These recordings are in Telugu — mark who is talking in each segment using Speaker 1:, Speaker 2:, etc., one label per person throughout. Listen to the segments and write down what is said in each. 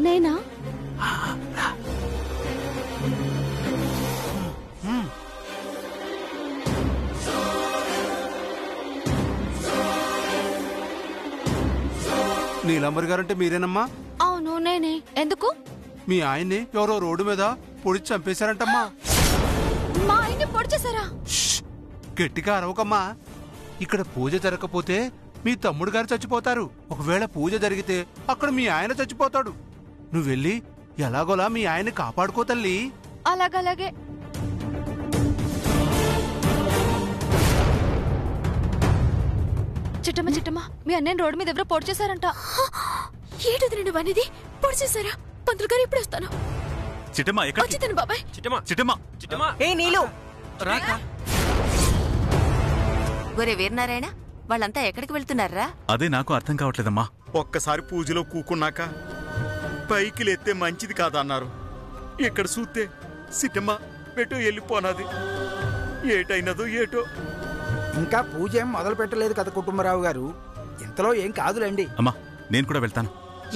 Speaker 1: నేనా?
Speaker 2: నీలంబరి గారంటే మీరేనమ్మా?
Speaker 1: అవును నేనే. ఎందుకు?
Speaker 2: మీ ఆయన్ని ఎవరో రోడ్డు మీద పొడి చంపేశారంటమ్మా.
Speaker 1: మా ఆయన్ని పొడి చేశారా?
Speaker 2: గట్టిగా అరవకమ్మా. ఇక్కడ పూజ జరగకపోతే మీ తమ్ముడు గారు చచ్చిపోతారు. ఒకవేళ పూజ జరిగితే అక్కడ మీ ఆయన చచ్చిపోతాడు. నువ్వెళ్ళి ఎలాగోలా మీ ఆయన్ని కాపాడుకో తల్లి.
Speaker 1: అలాగలాగే. చిట్టమ్మ చిట్టమ్మ, మీ అన్నయ్య రోడ్డు మీద ఎవరో పొడి చేశారంట. ఏటది నేను అనేది? పొడి చేశారా? పంతులు గారు ఇప్పుడు వస్తాను.
Speaker 3: చిట్టమ్మ ఎక్కడికి?
Speaker 1: వచ్చేతాను బాబాయ్.
Speaker 3: చిట్టమ్మ చిట్టమ్మ చిట్టమ్మ.
Speaker 4: ఏ నీలు
Speaker 3: రాక.
Speaker 4: ఒరే వీరనారాయణ, వాళ్ళంతా ఎక్కడికి వెళ్తున్నారా?
Speaker 3: అదే నాకు అర్థం కావట్లేదమ్మా.
Speaker 5: ఒక్కసారి పూజలో కూకున్నాక పైకి లేస్తే మంచిది కాదన్నారు. ఇక్కడ చూస్తే సిట్టమ్మ పెట్టు వెళ్ళిపోనాది. ఏటైనదో ఏటో.
Speaker 6: ఇంకా పూజ ఏం మొదలు పెట్టలేదు కదా కుటుంబరావు గారు. ఇంతలో ఏం కాదులేండి.
Speaker 3: అమ్మా నేను కూడా వెళ్తాను.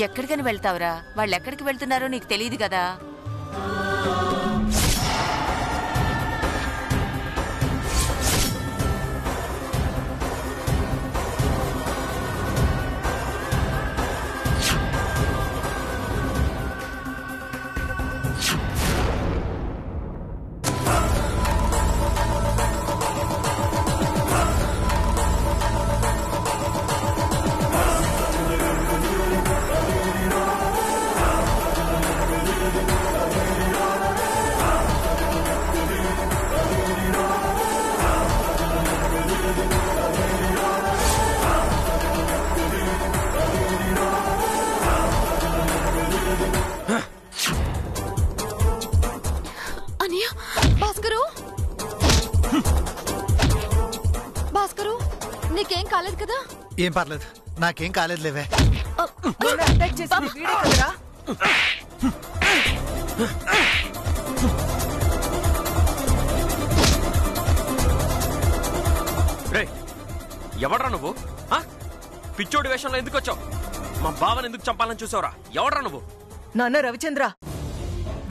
Speaker 4: ఎక్కడికని వెళ్తావురా? వాళ్ళు ఎక్కడికి వెళ్తున్నారో నీకు తెలియదు కదా.
Speaker 1: నీకేం కాలేదు కదా?
Speaker 7: ఏం పర్లేదు, నాకేం కాలేదు లేవే.
Speaker 8: ఎవడ్రా నువ్వు? పిచ్చోడి వేషంలో ఎందుకు వచ్చావు? మా బావని ఎందుకు చంపాలని చూసావురా? ఎవడ్రా నువ్వు?
Speaker 9: నాన్న రవిచంద్ర,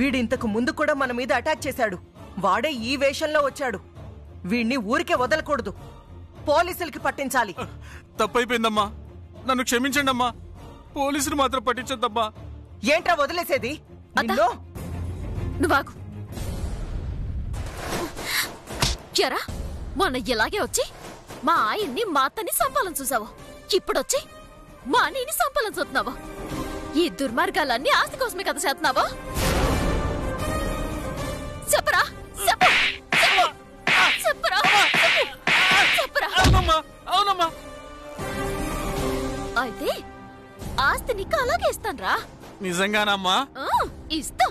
Speaker 9: వీడింతకు ముందు కూడా మన మీద అటాక్ చేశాడు. వాడే ఈ వేషంలో వచ్చాడు. వీడిని ఊరికే వదలకూడదు, పోలీసులకి పట్టించాలి.
Speaker 3: తప్పైపోయిందమ్మా, నన్ను క్షమించండి అమ్మా. పోలీసులు మాత్రం పట్టించొద్దమ్మా.
Speaker 9: ఏంట్రా వదిలేసేది?
Speaker 1: నువ్వాగు. ఎరా, మొన్న ఇలాగే వచ్చి మా ఆయన్ని మా అత్తని సంపాలని చూసావు. ఇప్పుడొచ్చి మా అన్నయ్యని సంపాలని చూస్తున్నావు. ఈ దుర్మార్గాలన్నీ ఆస్తి కోసమే కదా చేస్తున్నావు. చెప్పరా, అయితే ఆస్తి నీకు అలాగే ఇస్తాన్రా.
Speaker 3: నిజంగానమ్మా?
Speaker 1: ఇస్తా.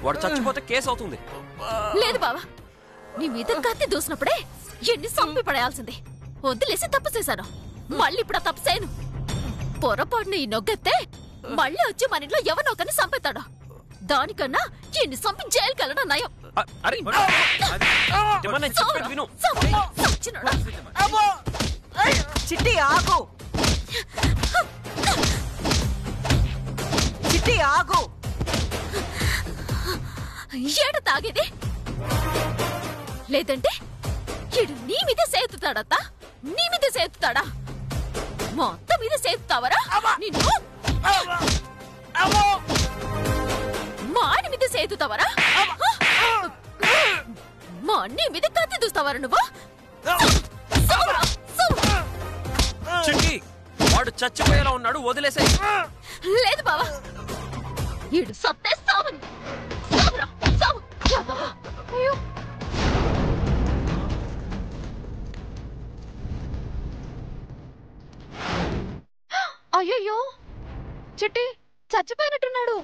Speaker 8: వాడు చచ్చిపోతే కేసు అవుతుంది.
Speaker 1: లేదు బావా, నీ మీద కత్తి దూసినప్పుడే ఎన్ని సంపి పడేయాల్సింది. వదిలేసి తప్పు చేశాను, మళ్ళీ ఇప్పుడు తప్పు చేయను. పొరపాటున ఈ నొగ్గెత్తే మళ్ళీ వచ్చి మన ఇంట్లో ఎవరినొకరిని సంపెత్తాడు. దానికన్నా ఎన్ని సంపి జైలుకి వెళ్ళడం నయం.
Speaker 9: చిట్టి ఆగు, చిట్టి ఆగు.
Speaker 1: ఏడ తాగేది? లేదంటే ఇడు నీ మీద సేతుతాడత్తా? నీ మీద సేతుతాడా? మొత్తం మీద సేతుతావరా నిన్ను? మా ఆయన మీద సేతుతావరా? మా అన్ని మీద కత్తి దూస్తావరా నువ్వు?
Speaker 8: చిట్టి, వాడు చచ్చిపోయేలా ఉన్నాడు, వదిలేసే.
Speaker 1: లేదు బావా, ఈడు సత్తే సావని. అయ్యో, చిట్టి చచ్చిపోయినట్టున్నాడు.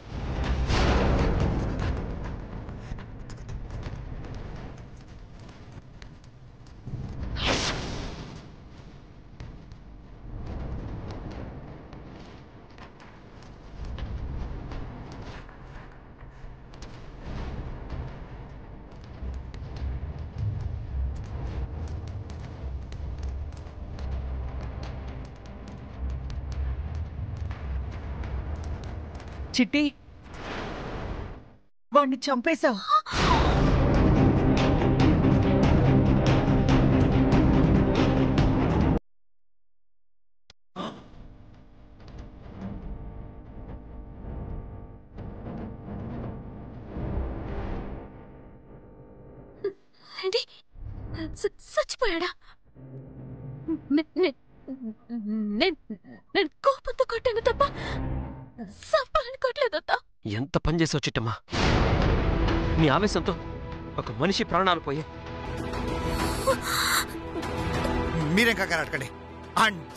Speaker 9: చిట్టి, వాణ్ణి చంపేశావు.
Speaker 1: చచ్చిపోయాడా? నేను కోపంతో కొట్టాను తప్ప చంపాలని కొట్టలేదత్తా.
Speaker 8: ఎంత పని చేసావు చిట్టమ్మా. నీ ఆవేశంతో ఒక మనిషి ప్రాణాలు పోయే.
Speaker 7: మీరేం కాక అడగండి.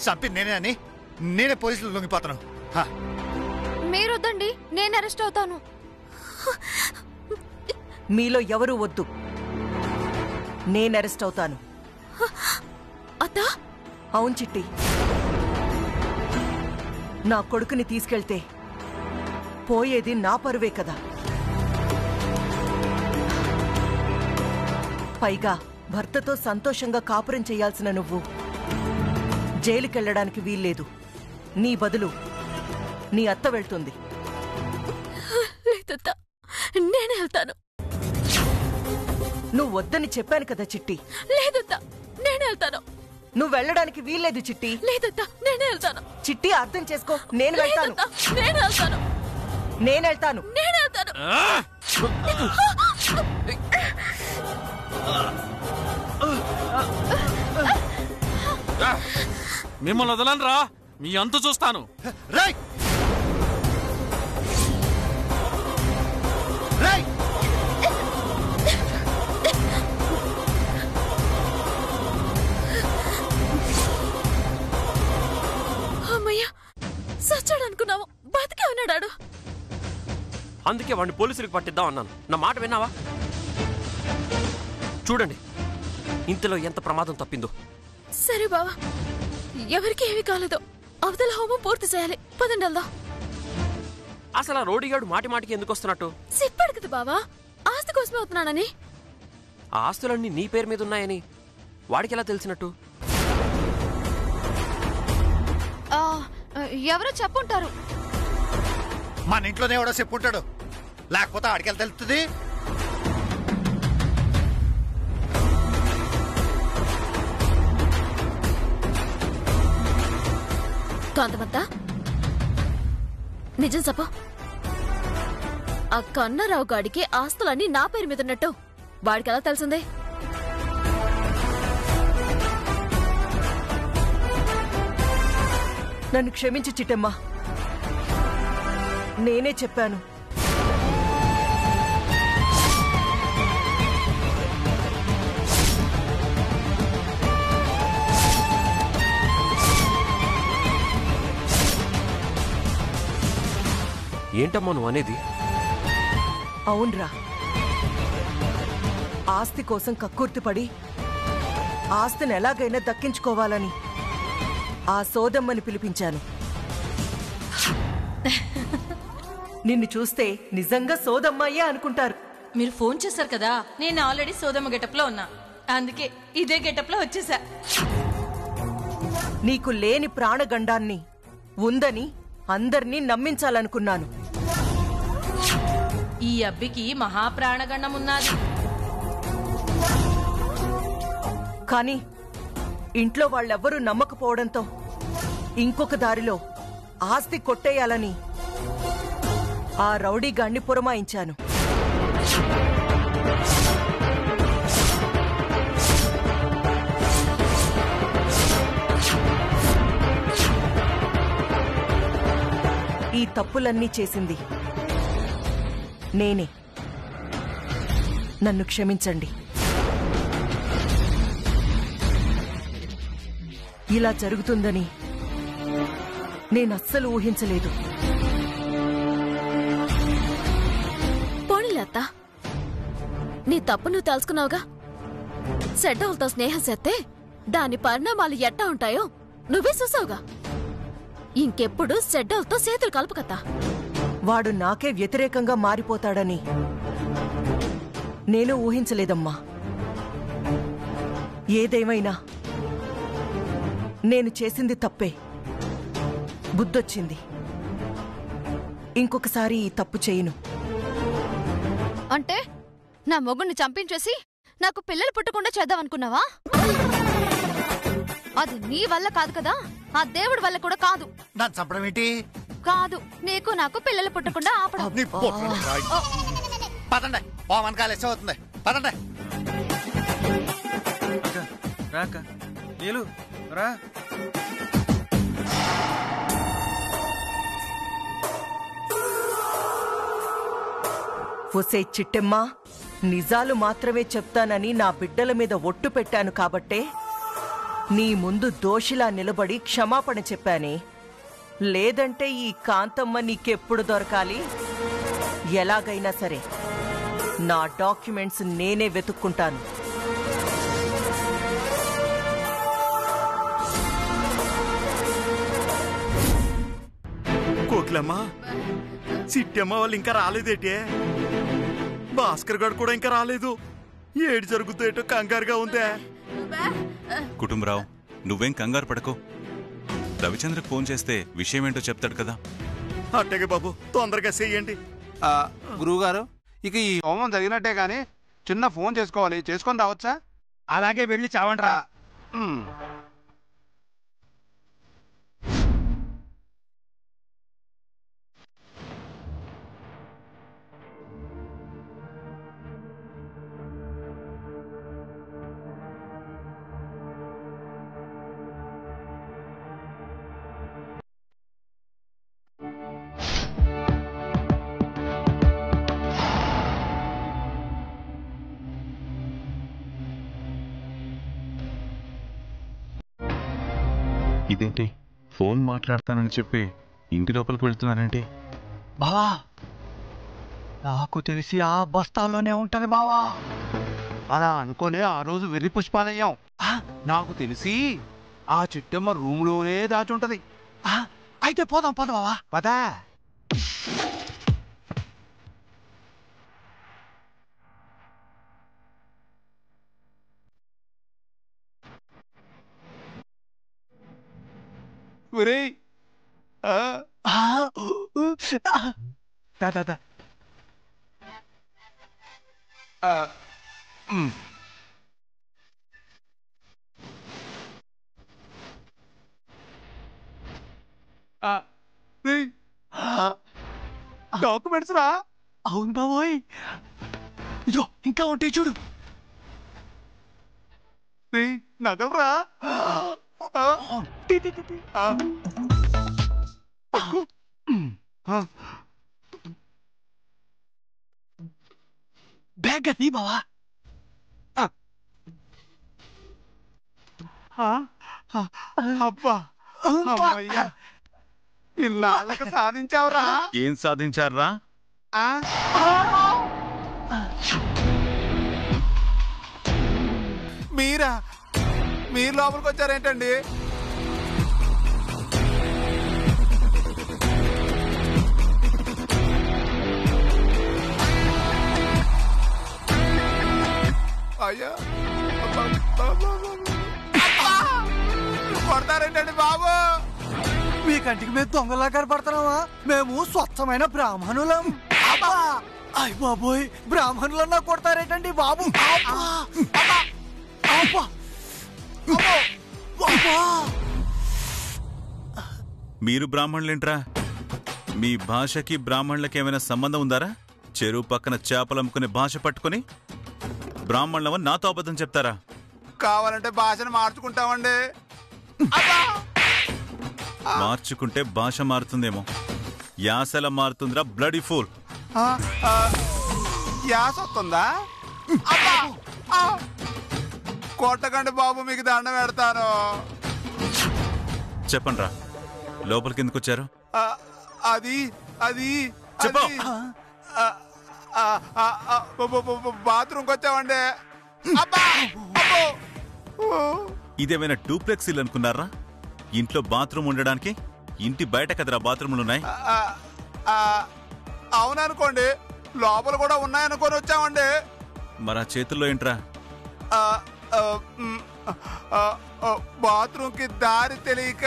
Speaker 7: చంపింది నేనే అని నేనే పోలీసులు లొంగిపోతాను.
Speaker 1: మీరొద్దండి, నేను అరెస్ట్ అవుతాను.
Speaker 9: మీలో ఎవరూ వద్దు, నేను అరెస్ట్ అవుతాను.
Speaker 1: అత్తా?
Speaker 9: అవును చిట్టి, నా కొడుకుని తీసుకెళ్తే పోయేది నా పరువే కదా. పైగా భర్తతో సంతోషంగా కాపురం చేయాల్సిన నువ్వు జైలుకెళ్లడానికి వీల్లేదు. నీ బదులు నీ అత్త వెళ్తుంది.
Speaker 1: లేదత్తా, నేనే వెళ్తాను.
Speaker 9: నువ్వు వద్దని చెప్పాను కదా చిట్టి.
Speaker 1: లేదత్తా, నేనే వెళ్తాను.
Speaker 9: నువ్వు వెళ్ళడానికి వీల్లేదు చిట్టి.
Speaker 1: లేదత్తా, నేనే వెళ్తాను.
Speaker 9: చిట్టి, అర్థం చేసుకో. నేను వెళ్తాను.
Speaker 1: నేను వెళ్తాను.
Speaker 9: నేను వెళ్తాను.
Speaker 1: నేను వెళ్తాను.
Speaker 3: మిమ్మల్ని వదలను రా, మీ అంతు చూస్తాను.
Speaker 7: Right right.
Speaker 1: అమ్మయ్యా, సచ్చాడు అనుకున్నావు, బతికే ఉన్నాడు.
Speaker 8: అందుకే వాడిని పోలీసులకు పట్టిద్దాం అన్నాను. నా మాట విన్నావా? చూడండి ఇంతలో ఎంత ప్రమాదం తప్పిందో.
Speaker 1: సరే బావా, ఎవరికి ఏమీ కాలేదు. అవతల హోమం పూర్తి చేయాలి. పదండి వెళ్దాం.
Speaker 8: అసలు ఆ రోడిగాడు మాటి మాటికి ఎందుకు వస్తున్నట్టు?
Speaker 1: చెప్పాడు కదా బావా, ఆస్తి కోసమే అవుతున్నానని.
Speaker 8: ఆ ఆస్తులన్నీ నీ పేరు మీద ఉన్నాయని వాడికి ఎలా తెలిసినట్టు?
Speaker 1: ఎవరో చెప్పుంటారు.
Speaker 7: మన ఇంట్లోనే ఎవడో చెప్పుంటాడు, లేకపోతే ఆడికెళ్ళి తెలుస్తుంది.
Speaker 1: కాంతమంతా నిజం చెప్పు. ఆ కన్నారావు గాడికి ఆస్తులన్నీ నా పేరు మీద ఉన్నట్టు వాడికి ఎలా తెలిసిందే?
Speaker 9: నన్ను క్షమించి చిట్టమ్మా, నేనే చెప్పాను.
Speaker 8: ఏంటమ్మా నువ్వు అనేది?
Speaker 9: అవునరా, ఆస్తి కోసం కక్కుర్తిపడి ఆస్తిని ఎలాగైనా దక్కించుకోవాలని ఆ సోదమ్మని పిలిపించాను. నిన్ను చూస్తే నిజంగా సోదమ్మాయే అనుకుంటారు.
Speaker 10: మీరు ఫోన్ చేశారు కదా, నేను ఆల్రెడీ సోదమ్మ గెటప్ లో ఉన్నా, అందుకే ఇదే గెటప్ లో వచ్చేసా.
Speaker 9: నీకు లేని ప్రాణగండాన్ని ఉందని అందర్నీ నమ్మించాలనుకున్నాను.
Speaker 10: ఈ అబ్బికి మహాప్రాణగండం ఉన్నది.
Speaker 9: కానీ ఇంట్లో వాళ్ళెవ్వరూ నమ్మకపోవడంతో ఇంకొక దారిలో ఆస్తి కొట్టేయాలని ఆ రౌడీగాణ్ణి పురమాయించాను. ఈ తప్పులన్నీ చేసింది నేనే. నన్ను క్షమించండి. ఇలా జరుగుతుందని నేనస్సలు ఊహించలేదు.
Speaker 1: పోనీలే అత్తా, నీ తప్పు నువ్వు తెలుసుకున్నావుగా. సెడ్డవులతో స్నేహం చేస్తే దాని పరిణామాలు ఎట్టా ఉంటాయో నువ్వే చూసావుగా. ఇంకెప్పుడు సెడ్డవులతో చేతులు కలుపుకత్తా.
Speaker 9: వాడు నాకే వ్యతిరేకంగా మారిపోతాడని నేను ఊహించలేదమ్మా. ఏదేమైనా నేను చేసింది తప్పే. బుద్ధొచ్చింది. ఇంకొకసారి ఈ తప్పు చేయను.
Speaker 1: అంటే నా మొగుడిని చంపించేసి నాకు పిల్లలు పుట్టకుండా చేద్దామనుకున్నావా? అది నీ వల్ల కాదు కదా, ఆ దేవుడి వల్ల కూడా కాదు.
Speaker 7: నన్ను చంపడం ఏంటి?
Speaker 1: కాదు, నీకు నాకు పిల్లలు పుట్టకుండా ఆపడం.
Speaker 7: పదండి, ఓ మనకాల ఎస్ అవుతుంది. పదండి.
Speaker 3: రాక నీలు రా.
Speaker 9: ఒసే చిట్టెమ్మా, నిజాలు మాత్రమే చెప్తానని నా బిడ్డల మీద ఒట్టు పెట్టాను కాబట్టే నీ ముందు దోషిలా నిలబడి క్షమాపణ చెప్పానే. లేదంటే ఈ కాంతమ్మ నీకెప్పుడు దొరకాలి? ఎలాగైనా సరే నా డాక్యుమెంట్స్ నేనే వెతుక్కుంటాను.
Speaker 5: కోకిలమ్మా, సిట్టమ్మ వాళ్ళు ఇంకా రాలేదేటే? భాస్కర్ గారు కూడా ఇంకా రాలేదు. ఏడు జరుగుతుందేటో కంగారుగా ఉందే.
Speaker 11: కుటుంబరావు, నువ్వేం కంగారు పడకు. రవిచంద్రకు ఫోన్ చేస్తే విషయం ఏంటో చెప్తాడు కదా.
Speaker 5: అట్టగే బాబు, తొందరగా చెయ్యండి.
Speaker 2: గురువుగారు, ఇక ఈ హోమం జరిగినట్టే గాని చిన్న ఫోన్ చేసుకోవాలి, చేసుకొని రావచ్చా?
Speaker 6: అలాగే వెళ్ళి చావండ్రా.
Speaker 11: ఇదేంటి, ఫోన్ మాట్లాడతానని చెప్పి ఇంటి లోపలికి వెళ్తున్నానంటే?
Speaker 6: బావా, నాకు తెలిసి ఆ బస్తాల్లోనే ఉంటది బావా.
Speaker 2: అలా అనుకోలే, ఆ రోజు వెర్రి పుష్పాలయ్యాం. నాకు తెలిసి ఆ చిట్టమ్మ రూమ్ లోనే దాచుంటది.
Speaker 6: అయితే పోదాం పద బావా.
Speaker 2: పదా. ఒరేయ్, డాక్యుమెంట్స్ రా.
Speaker 6: అవును బావోయ్, ఇదో ఇంకా ఉంటాయి చూడు.
Speaker 2: నగలరా.
Speaker 6: బ్యాగ్ అది బావా.
Speaker 2: అబ్బా, అమ్మయ్యా, ఇన్నాళ్ళకి సాధించావురా.
Speaker 11: ఏం సాధించారా?
Speaker 2: మీరా? మీరు లోపలికి వచ్చారేంటండి? అయ్యా, కొడతారేంటండి బాబు?
Speaker 6: మీ కంటికి మేము దొంగలా కనపడుతున్నావా? మేము స్వచ్ఛమైన బ్రాహ్మణులం. అయ్ బాబోయ్, బ్రాహ్మణులన్నా కొడతారేటండి బాబు?
Speaker 11: మీరు బ్రాహ్మణులేంట్రా? మీ భాషకి బ్రాహ్మణులకి ఏమైనా సంబంధం ఉందారా? చెరువు పక్కన చేపలు అమ్ముకునే భాష పట్టుకుని బ్రాహ్మణులమని నాతో అబద్ధం చెప్తారా?
Speaker 2: కావాలంటే భాషను మార్చుకుంటామండి.
Speaker 11: మార్చుకుంటే భాష మారుతుందేమో, యాసలా మారుతుందిరా బ్లడీ ఫూల్.
Speaker 2: యాస వస్తుందా? కొట్టకండి బాబు, మీకు దండం పెడతాను.
Speaker 11: చెప్పండి రా, లోపలికి ఎందుకు వచ్చారు?
Speaker 2: అది అది
Speaker 11: చెప్పు.
Speaker 2: బాత్రూమ్కి వచ్చామండి.
Speaker 11: ఇదేమైనా డూప్లెక్స్ ఇల్లు అనుకున్నారా? ఇంట్లో బాత్రూమ్ ఉండడానికి ఇంటి బయట కదరా బాత్రూములున్నాయి.
Speaker 2: అవుననుకోండి, లోపల కూడా ఉన్నాయనుకొని వచ్చామండి.
Speaker 11: మరి ఆ చేతుల్లో ఏంట్రా?
Speaker 2: బాత్రూమ్ కి దారి తెలియక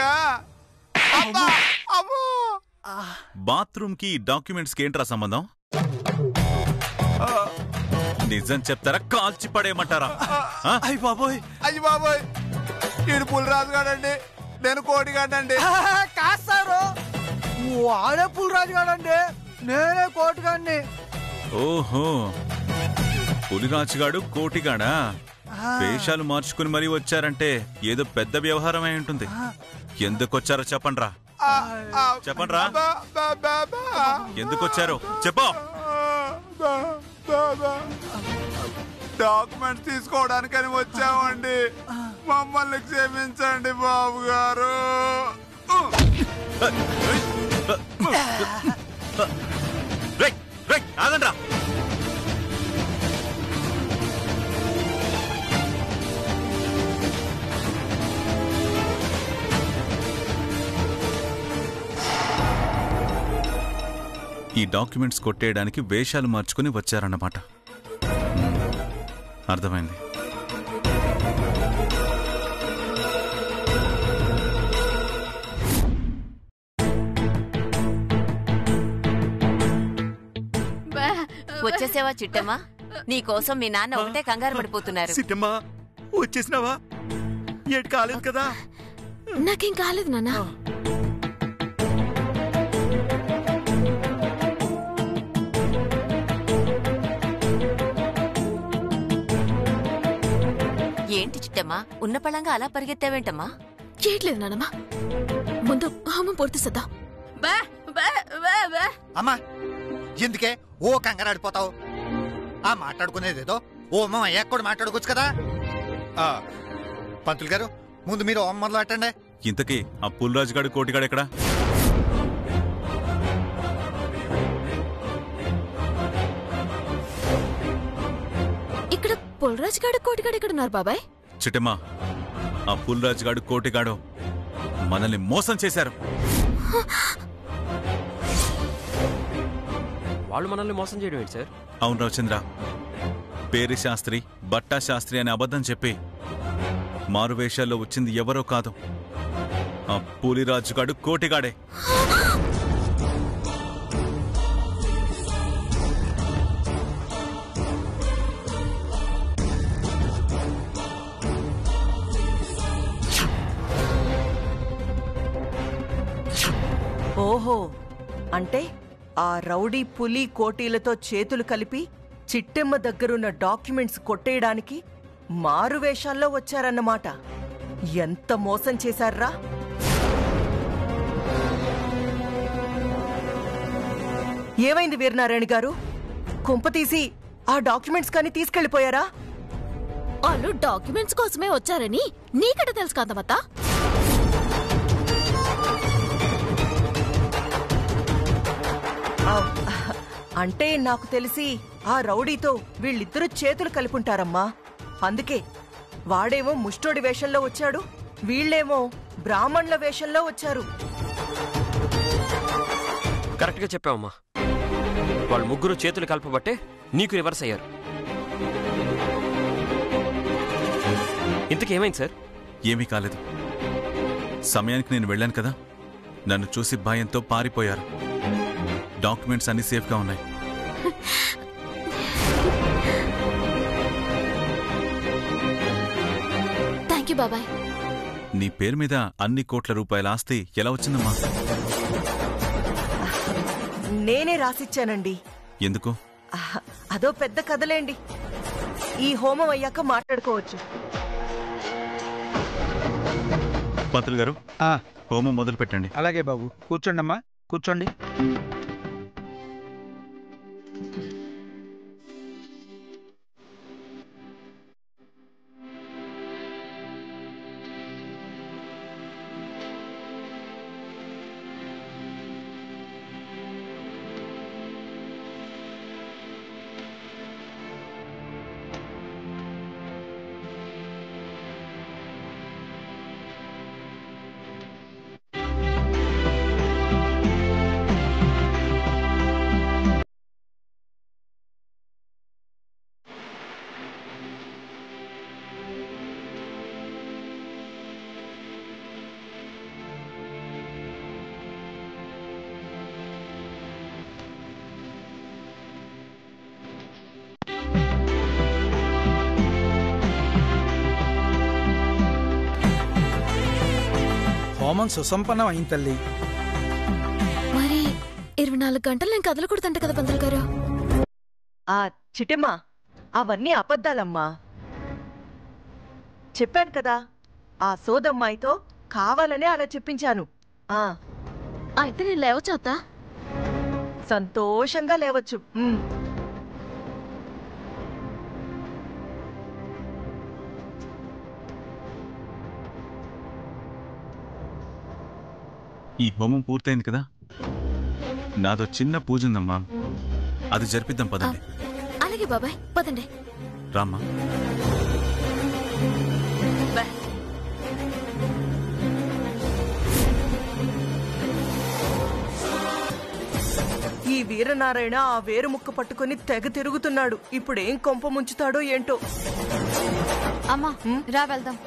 Speaker 11: బాత్రూమ్ కి ఈ డాక్యుమెంట్స్ కి ఏంట్రా సంబంధం? నిజం చెప్తారా కాల్చి పడేయమంటారా?
Speaker 2: అయ్యి బాబోయ్ ఈడు పులిరాజు గాడండి, నేను కోటిగాడండి.
Speaker 6: కాదు సారు, వాడే పులిరాజు గాడండి, నేనే కోటిగాడిని.
Speaker 11: ఓహో, పులిరాజుగాడు కోటిగాడా? వేషాలు మార్చుకుని మరీ వచ్చారంటే ఏదో పెద్ద వ్యవహారం అయి ఉంటుంది. ఎందుకొచ్చారో చెప్పండ్రా. చెప్పండ్రా, ఎందుకొచ్చారో చెప్పు.
Speaker 2: డాక్యుమెంట్స్ తీసుకోవడానికని వచ్చామండి, మమ్మల్ని క్షమించండి బాబు గారు.
Speaker 11: ఆగండ్రా. ఈ డాక్యుమెంట్స్ కొట్టేయడానికి వేషాలు మార్చుకుని వచ్చారన్నమాట. అర్థమైంది.
Speaker 4: వచ్చేసావా చిట్టమ్మా? నీకోసం మీ నాన్న ఒకటే కంగారు పడిపోతున్నారు.
Speaker 5: చిట్టమ్మా వచ్చేసినావా? ఏటి కాలేదు కదా?
Speaker 1: నాకేం కాలేదు నాన్న.
Speaker 4: ఏంటి చిట్టమ్మా ఉన్న పళంగా అలా పరిగెత్తావేంటమ్మా?
Speaker 1: చేయట్లేదు నానమ్మా, ముందు హోమం పూర్తి చేద్దాం.
Speaker 7: అమ్మా ఎందుకే ఓ కంగారాడిపోతావు? ఆ మాట్లాడుకునేదేదో ఓమం అయ్యాక కూడా మాట్లాడుకోవచ్చు కదా. పంతులు గారు ముందు మీరు ఓం మొదలు పెట్టండి.
Speaker 11: ఇంతకీ ఆ పుల్రాజుగాడు కోటిగాడు ఎక్కడా?
Speaker 1: ఇక్కడ పుల్రాజుగాడు కోటిగాడు ఎక్కడున్నారు బాబాయ్?
Speaker 11: చిట్టమ్మా, ఆ పుల్రాజుగాడు కోటిగాడు మనల్ని మోసం చేశారు.
Speaker 8: వాళ్ళు మనల్ని మోసం చేయడం ఏంటి సార్?
Speaker 11: అవును రవిచంద్ర, పేరి శాస్త్రి బట్టా శాస్త్రి అనే అబద్ధం చెప్పి మారువేషాల్లో వచ్చింది ఎవరో కాదు, ఆ పులిరాజుగాడు కోటిగాడే.
Speaker 9: ఓహో, అంటే ఆ రౌడీ పులి కోటీలతో చేతులు కలిపి చిట్టెమ్మ దగ్గరున్న డాక్యుమెంట్స్ కొట్టేయడానికి మారువేషాల్లో వచ్చారన్నమాట. ఎంత మోసం చేశారా? ఏమైంది వీరనారాయణ గారు? కుంపతీసి ఆ డాక్యుమెంట్స్ కానీ తీసుకెళ్లిపోయారా?
Speaker 1: వాళ్ళు డాక్యుమెంట్స్ కోసమే వచ్చారని నీకట తెలుసు కాంతమత్త?
Speaker 9: అంటే నాకు తెలిసి ఆ రౌడీతో వీళ్ళిద్దరూ చేతులు కలిపుంటారమ్మా. అందుకే వాడేమో ముష్టోడి వేషంలో వచ్చాడు, వీళ్ళేమో బ్రాహ్మణుల వేషంలో వచ్చారు.
Speaker 8: కరెక్ట్గా చెప్పావమ్మా. వాళ్ళు ముగ్గురు చేతులు కలపబట్టే నీకు రివర్స్ అయ్యారు. ఇంతకీ ఏమైంది సార్?
Speaker 11: ఏమీ కాలేదు. సమయానికి నేను వెళ్ళాను కదా, నన్ను చూసి భయంతో పారిపోయారు. డాక్యుమెంట్స్ అన్ని సేఫ్గా ఉన్నాయి.
Speaker 1: థ్యాంక్ యూ బాబాయ్.
Speaker 11: నీ పేరు మీద అన్ని కోట్ల రూపాయల ఆస్తి ఎలా వచ్చిందమ్మా?
Speaker 9: నేనే రాసిచ్చానండి.
Speaker 11: ఎందుకు?
Speaker 9: అదో పెద్ద కథలేండి, ఈ హోమం అయ్యాక మాట్లాడుకోవచ్చు.
Speaker 11: పంతులు గారు, హోమం మొదలు పెట్టండి.
Speaker 6: అలాగే బాబు, కూర్చోండి అమ్మా, కూర్చోండి. హోమం సుసంపన్నం అయింది తల్లి.
Speaker 1: మరి 24 గంటలు నేను కదలకూడదంట కదా పంతులు గారు.
Speaker 9: ఆ చిటిమ్మా, అవన్నీ అబద్ధాలమ్మా. చెప్పాను కదా, ఆ సోదమ్మాయితో కావాలనే అలా చెప్పించాను.
Speaker 1: అయితే నేను లేవచ్చా?
Speaker 9: సంతోషంగా లేవచ్చు.
Speaker 11: ఈ హోమం పూర్తయింది కదా, నాదో చిన్న పూజ ఉందమ్మా, అది జరిపిద్దాం పదండి.
Speaker 1: అలాగే బాబాయ్, పదండి.
Speaker 11: రామ్మా.
Speaker 9: ఈ వీరనారాయణ ఆ వేరు ముక్క పట్టుకుని తెగ తిరుగుతున్నాడు. ఇప్పుడేం కొంప ముంచుతాడో ఏంటో.
Speaker 1: అమ్మా రా వెళ్దాం.